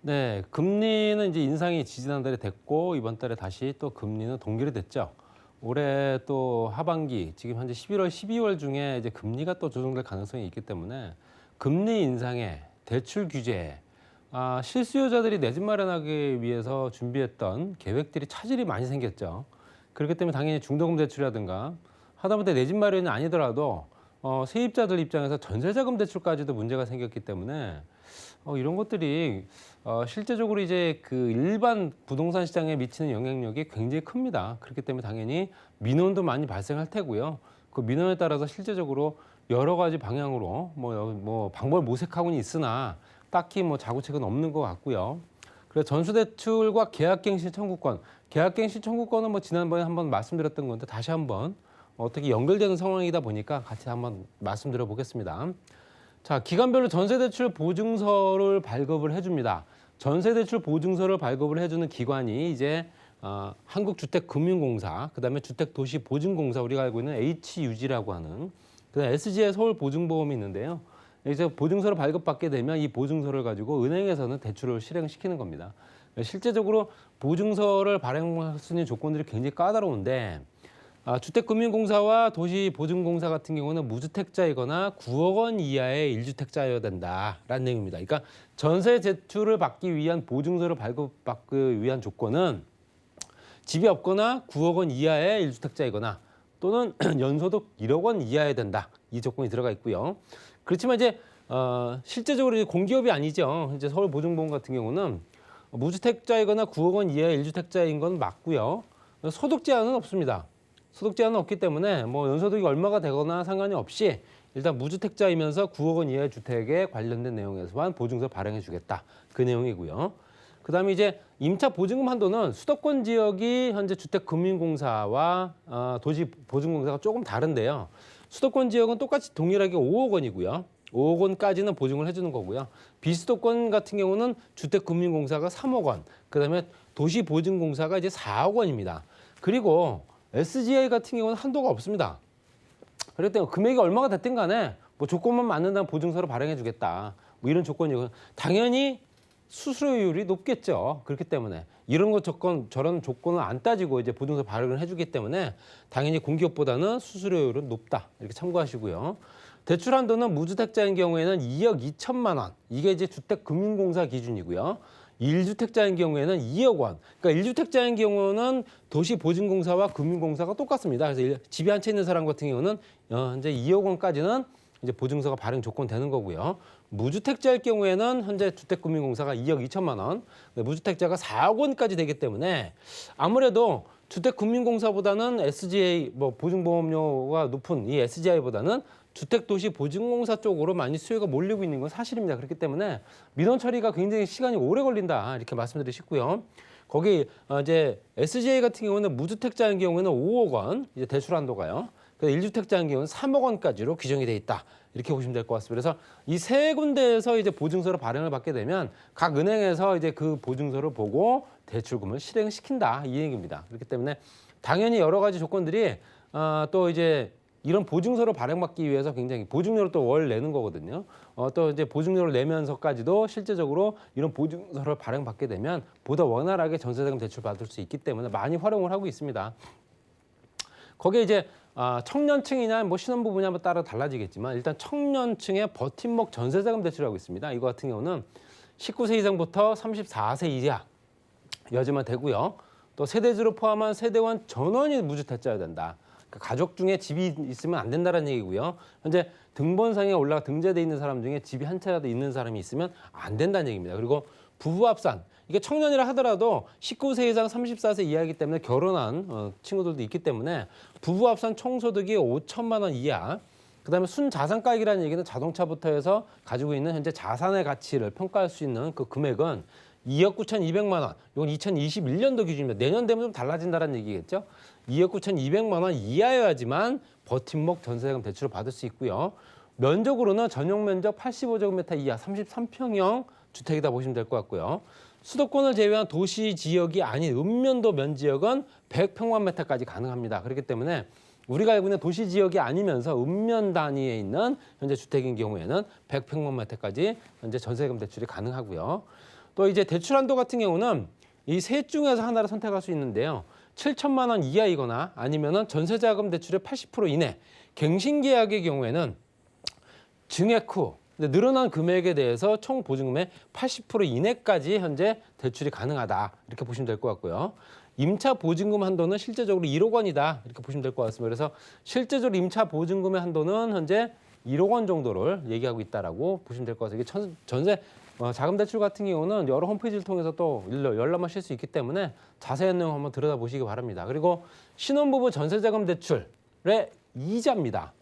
네, 금리는 이제 인상이 지지난달에 됐고 이번 달에 다시 또 금리는 동결이 됐죠. 올해 또 하반기 지금 현재 11월, 12월 중에 이제 금리가 또 조정될 가능성이 있기 때문에 금리 인상에 대출 규제에 실수요자들이 내 집 마련하기 위해서 준비했던 계획들이 차질이 많이 생겼죠. 그렇기 때문에 당연히 중도금 대출이라든가 하다못해 내 집 마련이 아니더라도 세입자들 입장에서 전세자금 대출까지도 문제가 생겼기 때문에 이런 것들이 실제적으로 이제 그 일반 부동산 시장에 미치는 영향력이 굉장히 큽니다. 그렇기 때문에 당연히 민원도 많이 발생할 테고요. 그 민원에 따라서 실제적으로 여러 가지 방향으로 뭐 방법을 모색하고는 있으나 딱히 뭐 자구책은 없는 것 같고요. 그래서 전수대출과 계약갱신 청구권, 계약갱신 청구권은 뭐 지난번에 한번 말씀드렸던 건데 다시 한번 어떻게 연결되는 상황이다 보니까 같이 한번 말씀드려 보겠습니다. 자, 기간별로 전세대출 보증서를 발급을 해줍니다. 전세대출 보증서를 발급을 해주는 기관이 이제 한국주택금융공사, 그다음에 주택도시보증공사, 우리가 알고 있는 HUG라고 하는 그다음에 SGI 서울보증보험이 있는데요. 이제 보증서를 발급받게 되면 이 보증서를 가지고 은행에서는 대출을 실행시키는 겁니다. 실제적으로 보증서를 발행할 수 있는 조건들이 굉장히 까다로운데 주택금융공사와 도시보증공사 같은 경우는 무주택자이거나 9억 원 이하의 1주택자여야 된다라는 내용입니다. 그러니까 전세 대출을 받기 위한 보증서를 발급받기 위한 조건은 집이 없거나 9억 원 이하의 1주택자이거나 또는 연소득 1억 원 이하여야 된다. 이 조건이 들어가 있고요. 그렇지만 이제 실제적으로 이제 공기업이 아니죠. 이제 서울보증보험 같은 경우는 무주택자이거나 9억 원 이하의 1주택자인 건 맞고요. 소득 제한은 없습니다. 소득 제한은 없기 때문에 뭐 연소득이 얼마가 되거나 상관이 없이 일단 무주택자이면서 9억 원 이하의 주택에 관련된 내용에서만 보증서 발행해 주겠다. 그 내용이고요. 그다음에 이제 임차 보증금 한도는 수도권 지역이 현재 주택금융공사와 도시보증공사가 조금 다른데요. 수도권 지역은 똑같이 동일하게 5억 원이고요. 5억 원까지는 보증을 해주는 거고요. 비수도권 같은 경우는 주택금융공사가 3억 원, 그다음에 도시보증공사가 이제 4억 원입니다. 그리고 SGI 같은 경우는 한도가 없습니다. 그렇기 때문에 금액이 얼마가 됐든 간에 뭐 조건만 맞는다면 보증서를 발행해 주겠다. 뭐 이런 조건이고 당연히 수수료율이 높겠죠. 그렇기 때문에 이런 것 조건 저런 조건을 안 따지고 이제 보증서 발행을 해주기 때문에 당연히 공기업보다는 수수료율은 높다. 이렇게 참고하시고요. 대출 한도는 무주택자인 경우에는 2억 2천만 원. 이게 이제 주택금융공사 기준이고요. 1주택자인 경우에는 2억 원. 그러니까 1주택자인 경우는 도시보증공사와 금융공사가 똑같습니다. 그래서 집이 한 채 있는 사람 같은 경우는 현재 2억 원까지는 이제 보증서가 발행 조건 되는 거고요. 무주택자일 경우에는 현재 주택금융공사가 2억 2천만 원, 무주택자가 4억 원까지 되기 때문에 아무래도 주택금융공사보다는 SGI 뭐 보증보험료가 높은 이 SGI보다는 주택도시보증공사 쪽으로 많이 수요가 몰리고 있는 건 사실입니다. 그렇기 때문에 민원 처리가 굉장히 시간이 오래 걸린다 이렇게 말씀드리고 싶고요. 거기 이제 SGI 같은 경우는 무주택자인 경우에는 5억 원 이제 대출 한도가요. 1주택자인 경우는 3억 원까지로 규정이 돼 있다. 이렇게 보시면 될 것 같습니다. 그래서 이 세 군데에서 이제 보증서를 발행을 받게 되면 각 은행에서 이제 그 보증서를 보고 대출금을 실행시킨다. 이 얘기입니다. 그렇기 때문에 당연히 여러 가지 조건들이 또 이제 이런 보증서를 발행받기 위해서 굉장히 보증료를 또 월 내는 거거든요. 또 이제 보증료를 내면서까지도 실제적으로 이런 보증서를 발행받게 되면 보다 원활하게 전세자금 대출 받을 수 있기 때문에 많이 활용을 하고 있습니다. 거기에 이제 청년층이나 뭐 신혼부부냐 따라 달라지겠지만 일단 청년층의 버팀목 전세자금 대출하고 있습니다. 이거 같은 경우는 19세 이상부터 34세 이하 여지만 되고요. 또 세대주를 포함한 세대원 전원이 무주택자여야 된다. 그러니까 가족 중에 집이 있으면 안 된다는 얘기고요. 현재 등본상에 올라가 등재돼 있는 사람 중에 집이 한 채라도 있는 사람이 있으면 안 된다는 얘기입니다. 그리고 부부 합산. 이게 청년이라 하더라도 19세 이상 34세 이하이기 때문에 결혼한 친구들도 있기 때문에 부부 합산 총소득이 5천만 원 이하, 그다음에 순자산가액이라는 얘기는 자동차부터 해서 가지고 있는 현재 자산의 가치를 평가할 수 있는 그 금액은 2억 9,200만 원. 이건 2021년도 기준입니다. 내년 되면 좀 달라진다는 얘기겠죠. 2억 9,200만 원 이하여야지만 버팀목 전세자금 대출을 받을 수 있고요. 면적으로는 전용 면적 85제곱미터 이하 33평형 주택이다 보시면 될 것 같고요. 수도권을 제외한 도시 지역이 아닌 읍면도 면지역은 100평방미터까지 가능합니다. 그렇기 때문에 우리가 알고 있는 도시 지역이 아니면서 읍면 단위에 있는 현재 주택인 경우에는 100평방미터까지 현재 전세금 대출이 가능하고요. 또 이제 대출 한도 같은 경우는 이 셋 중에서 하나를 선택할 수 있는데요. 7천만 원 이하이거나 아니면은 전세자금 대출의 80% 이내, 갱신 계약의 경우에는 증액 후 늘어난 금액에 대해서 총 보증금의 80% 이내까지 현재 대출이 가능하다. 이렇게 보시면 될 것 같고요. 임차 보증금 한도는 실제적으로 1억 원이다. 이렇게 보시면 될 것 같습니다. 그래서 실제적으로 임차 보증금의 한도는 현재 1억 원 정도를 얘기하고 있다라고 보시면 될 것 같아요. 이게 전세 자금 대출 같은 경우는 여러 홈페이지를 통해서 또 열람하실 수 있기 때문에 자세한 내용 한번 들여다보시기 바랍니다. 그리고 신혼부부 전세자금 대출의 이자입니다.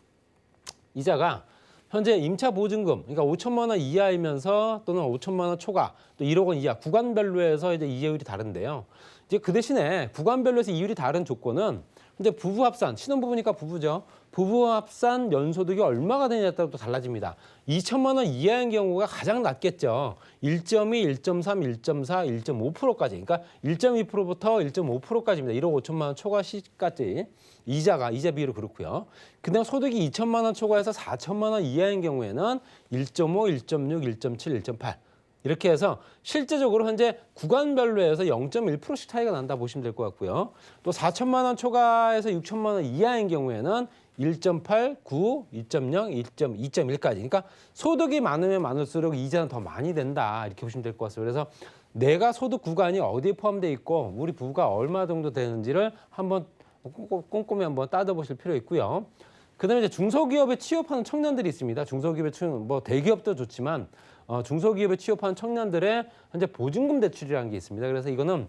이자가 현재 임차 보증금, 그러니까 5천만 원 이하이면서 또는 5천만 원 초과, 또 1억 원 이하 구간별로 해서 이제 이율이 다른데요. 이제 그 대신에 구간별로 해서 이율이 다른 조건은 이제 부부 합산, 신혼부부니까 부부죠. 부부 합산 연소득이 얼마가 되냐에 따라 또 달라집니다. 2천만 원 이하인 경우가 가장 낮겠죠. 1.2, 1.3, 1.4, 1.5%까지. 그러니까 1.2%부터 1.5%까지입니다. 1억 5천만 원 초과 시까지. 이자 비율은 그렇고요. 그다음 소득이 2천만 원 초과해서 4천만 원 이하인 경우에는 1.5, 1.6, 1.7, 1.8 이렇게 해서 실제적으로 현재 구간별로 해서 0.1%씩 차이가 난다 보시면 될 것 같고요. 또 4천만 원 초과해서 6천만 원 이하인 경우에는 1.8, 9, 2.0, 2.1까지. 그러니까 소득이 많으면 많을수록 이자는 더 많이 된다. 이렇게 보시면 될 것 같습니다. 그래서 내가 소득 구간이 어디에 포함되어 있고 우리 부부가 얼마 정도 되는지를 한번 꼼꼼히 한번 따져보실 필요 있고요. 그다음에 이제 중소기업에 취업하는 청년들이 있습니다. 중소기업에 뭐 대기업도 좋지만 중소기업에 취업하는 청년들의 현재 보증금 대출이라는 게 있습니다. 그래서 이거는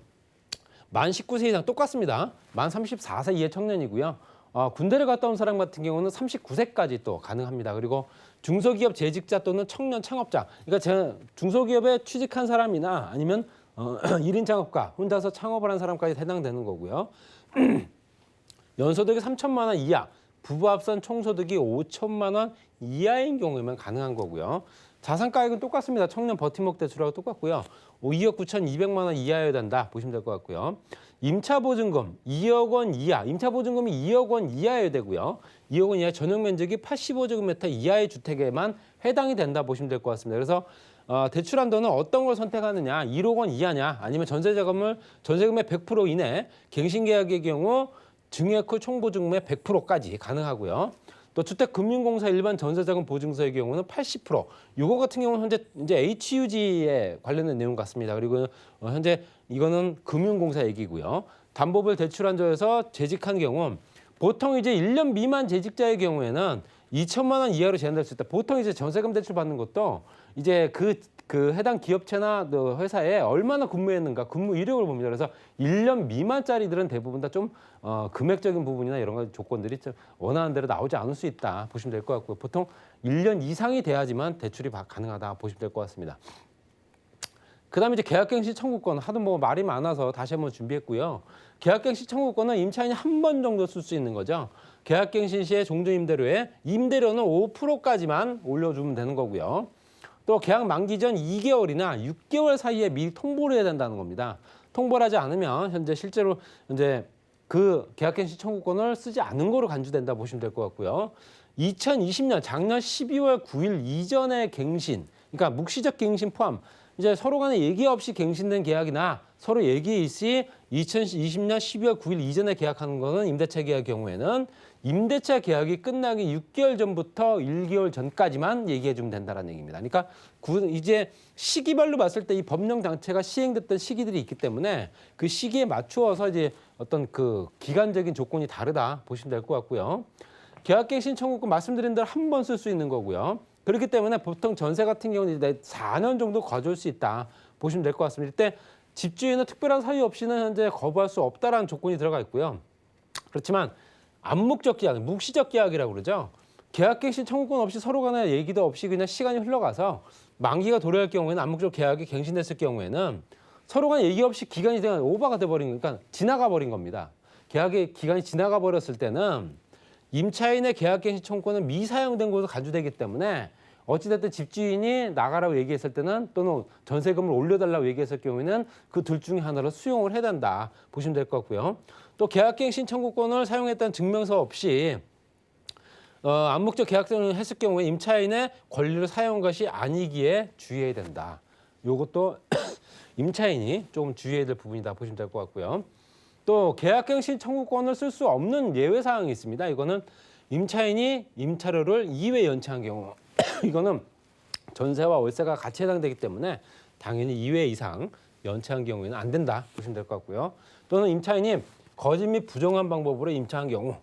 만 19세 이상 똑같습니다. 만 34세 이하 청년이고요. 군대를 갔다 온 사람 같은 경우는 39세까지 또 가능합니다. 그리고 중소기업 재직자 또는 청년 창업자. 그러니까 중소기업에 취직한 사람이나 아니면 1인 창업가, 혼자서 창업을 한 사람까지 해당되는 거고요. 연소득이 3천만 원 이하, 부부 합산 총소득이 5천만 원 이하인 경우에만 가능한 거고요. 자산가액은 똑같습니다. 청년 버팀목 대출하고 똑같고요. 2억 9,200만 원 이하여야 된다 보시면 될 것 같고요. 임차보증금 2억 원 이하, 임차보증금이 2억 원 이하여야 되고요. 2억 원 이하 전용 면적이 85제곱미터 이하의 주택에만 해당이 된다 보시면 될 것 같습니다. 그래서 대출 한도는 어떤 걸 선택하느냐, 1억 원 이하냐, 아니면 전세금의 100% 이내, 갱신계약의 경우 증액 후 총보증금의 100%까지 가능하고요. 또 주택금융공사 일반 전세자금 보증서의 경우는 80%. 이거 같은 경우는 현재 이제 HUG에 관련된 내용 같습니다. 그리고 현재 이거는 금융공사 얘기고요. 담보별 대출한도에서 재직한 경우 보통 이제 1년 미만 재직자의 경우에는 2천만 원 이하로 제한될 수 있다. 보통 이제 전세금 대출 받는 것도 이제 그 해당 기업체나 회사에 얼마나 근무했는가, 근무 이력을 봅니다. 그래서 1년 미만짜리들은 대부분 다 좀 금액적인 부분이나 이런 거 조건들이 좀 원하는 대로 나오지 않을 수 있다 보시면 될 것 같고요. 보통 1년 이상이 돼야지만 대출이 가능하다 보시면 될 것 같습니다. 그다음에 이제 계약갱신 청구권, 하도 뭐 말이 많아서 다시 한번 준비했고요. 계약갱신 청구권은 임차인이 한 번 정도 쓸 수 있는 거죠. 계약갱신 시에 종전임대료에 임대료는 5%까지만 올려주면 되는 거고요. 또 계약 만기 전 2개월이나 6개월 사이에 미리 통보를 해야 된다는 겁니다. 통보를 하지 않으면 현재 실제로 현재 그 계약갱신 청구권을 쓰지 않은 거로 간주된다 보시면 될 것 같고요. 2020년 작년 12월 9일 이전의 갱신, 그러니까 묵시적 갱신 포함, 이제 서로 간에 얘기 없이 갱신된 계약이나 서로 얘기 있이 2020년 12월 9일 이전에 계약하는 거는 임대차 계약 경우에는 임대차 계약이 끝나기 6개월 전부터 1개월 전까지만 얘기해 주면 된다는 얘기입니다. 그러니까 이제 시기별로 봤을 때 이 법령 장치가 시행됐던 시기들이 있기 때문에 그 시기에 맞추어서 이제 어떤 그 기간적인 조건이 다르다 보시면 될 것 같고요. 계약갱신 청구권 말씀드린 대로 한 번 쓸 수 있는 거고요. 그렇기 때문에 보통 전세 같은 경우는 이제 4년 정도 거주할 수 있다 보시면 될 것 같습니다. 이때 집주인은 특별한 사유 없이는 현재 거부할 수 없다라는 조건이 들어가 있고요. 그렇지만 암묵적 계약, 묵시적 계약이라고 그러죠. 계약갱신 청구권 없이 서로 간에 얘기도 없이 그냥 시간이 흘러가서 만기가 도래할 경우에는 암묵적 계약이 갱신됐을 경우에는 서로 간에 얘기 없이 기간이 오버가 돼버린 거니까 그러니까 지나가 버린 겁니다. 계약의 기간이 지나가 버렸을 때는 임차인의 계약갱신 청구권은 미사용된 곳으로 간주되기 때문에 어찌됐든 집주인이 나가라고 얘기했을 때는 또는 전세금을 올려달라고 얘기했을 경우에는 그 둘 중에 하나를 수용을 해야 된다 보시면 될 것 같고요. 또 계약갱신 청구권을 사용했다는 증명서 없이 암묵적 계약을 했을 경우에 임차인의 권리를 사용한 것이 아니기에 주의해야 된다. 이것도 임차인이 좀 주의해야 될 부분이다 보시면 될 것 같고요. 또 계약갱신 청구권을 쓸 수 없는 예외 사항이 있습니다. 이거는 임차인이 임차료를 2회 연체한 경우 이거는 전세와 월세가 같이 해당되기 때문에 당연히 2회 이상 연체한 경우에는 안 된다 보시면 될 것 같고요. 또는 임차인이 거짓 및 부정한 방법으로 임차한 경우,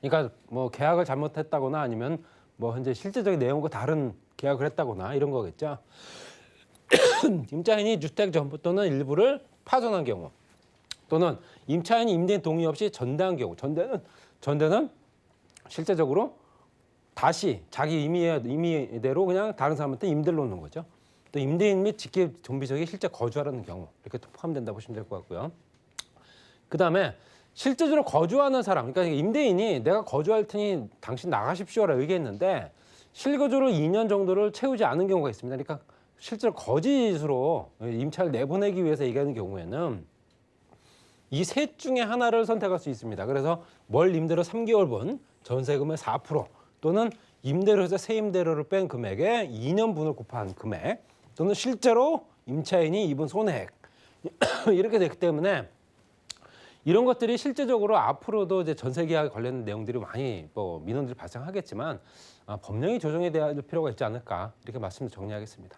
그러니까 뭐 계약을 잘못했다거나 아니면 뭐 현재 실제적인 내용과 다른 계약을 했다거나 이런 거겠죠. 임차인이 주택 전부 또는 일부를 파손한 경우, 또는 임차인이 임대인 동의 없이 전대한 경우, 전대는 실제적으로 다시 자기 임의대로 그냥 다른 사람한테 임대를 놓는 거죠. 또 임대인 및 직계 정비적이 실제 거주하라는 경우 이렇게 포함된다 보시면 될 것 같고요. 그다음에 실제적으로 거주하는 사람, 그러니까 임대인이 내가 거주할 테니 당신 나가십시오라고 얘기했는데 실거주를 2년 정도를 채우지 않은 경우가 있습니다. 그러니까 실제로 거짓으로 임차를 내보내기 위해서 얘기하는 경우에는 이 셋 중에 하나를 선택할 수 있습니다. 그래서 월 임대료 3개월분 전세금의 4% 또는 임대료에서 세임대료를 뺀 금액의 2년분을 곱한 금액 또는 실제로 임차인이 입은 손해액 이렇게 되기 때문에 이런 것들이 실제적으로 앞으로도 이제 전세 계약에 관련된 내용들이 많이 민원들이 발생하겠지만 법령이 조정이 돼야 할 필요가 있지 않을까 이렇게 말씀을 정리하겠습니다.